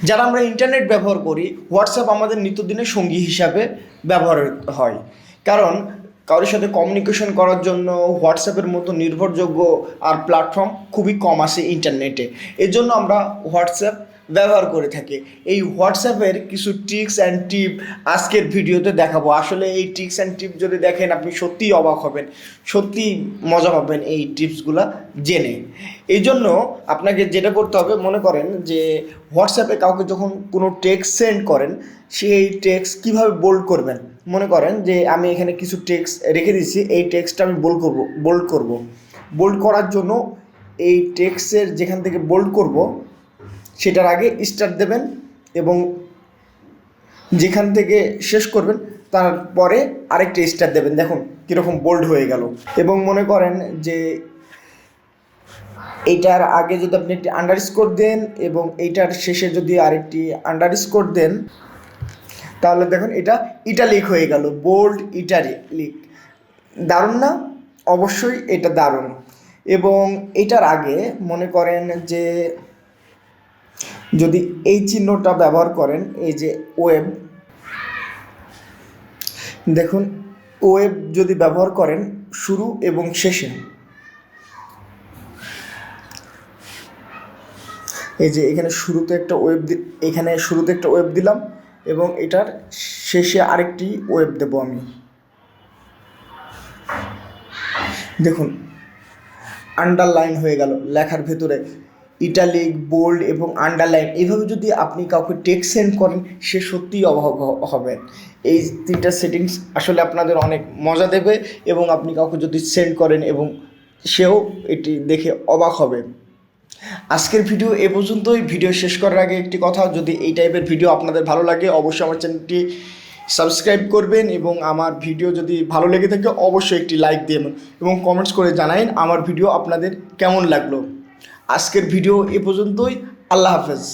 যারা আমরা ইন্টারনেট ব্যবহার করি, হোয়াটসঅ্যাপ আমাদের নিত্যদিনের সঙ্গী হিসাবে ব্যবহার হয়। কারণ কারোর সাথে কমিউনিকেশন করার জন্য হোয়াটসঅ্যাপের মতো নির্ভরযোগ্য আর প্ল্যাটফর্ম খুবই কম আছে ইন্টারনেটে। এজন্য আমরা হোয়াটসঅ্যাপ ব্যবহার করে থাকি। এই হোয়াটসঅ্যাপের কিছু ট্রিক্স অ্যান্ড টিপ আজকের ভিডিওতে দেখাবো। আসলে এই ট্রিক্স অ্যান্ড টিপ যদি দেখেন আপনি সত্যিই অবাক হবেন, সত্যিই মজা পাবেন এই টিপসগুলো জেনে। এই জন্য আপনাকে যেটা করতে হবে, মনে করেন যে হোয়াটসঅ্যাপে কাউকে যখন কোনো টেক্সট সেন্ড করেন, সেই টেক্সট কীভাবে বোল্ড করবেন। মনে করেন যে আমি এখানে কিছু টেক্সট রেখে দিচ্ছি, এই টেক্সটটা আমি বোল্ড করব। বোল্ড করার জন্য এই টেক্সটের যেখান থেকে বোল্ড করব সেটার আগে স্টার দেবেন এবং যেখান থেকে শেষ করবেন তারপরে আরেকটা স্টার দেবেন। দেখুন কীরকম বোল্ড হয়ে গেল। এবং মনে করেন যে এইটার আগে যদি আপনি একটি আন্ডারস্কোর দেন এবং এইটার শেষে যদি আরেকটি আন্ডারস্কোর দেন, তাহলে দেখুন এটা ইটালিক হয়ে গেল, বোল্ড ইটালিক। দারুণ না? অবশ্যই এটা দারুণ। এবং এটার আগে মনে করেন যে যদি এই চিহ্নটা ব্যবহার করেন, এই যে ওয়েব, দেখুন ওয়েব যদি ব্যবহার করেন শুরু এবং শেষে, এই যে এখানে শুরুতে একটা ওয়েব দিলাম এবং এটার শেষে আরেকটি ওয়েব দেব আমি। দেখুন আন্ডারলাইন হয়ে গেল লেখার ভেতরে, ইটালিক, বোল্ড এবং আন্ডারলাইন। এইভাবে যদি আপনি কাউকে টেক্সট সেন্ড করেন, সে সত্যিই অবাক হবেন। এই তিনটা সেটিংস আসলে আপনাদের অনেক মজা দেবে এবং আপনি কাউকে যদি সেন্ড করেন এবং সেও এটি দেখে অবাক হবে। আজকের ভিডিও এ পর্যন্তই। ভিডিও শেষ করার আগে একটি কথা, যদি এই টাইপের ভিডিও আপনাদের ভালো লাগে অবশ্যই আমার চ্যানেলটি সাবস্ক্রাইব করবেন এবং আমার ভিডিও যদি ভালো লেগে থাকে অবশ্যই একটি লাইক দেবেন এবং কমেন্টস করে জানাবেন আমার ভিডিও আপনাদের কেমন লাগলো। আজকের ভিডিও এ পর্যন্তই। আল্লাহ হাফেজ।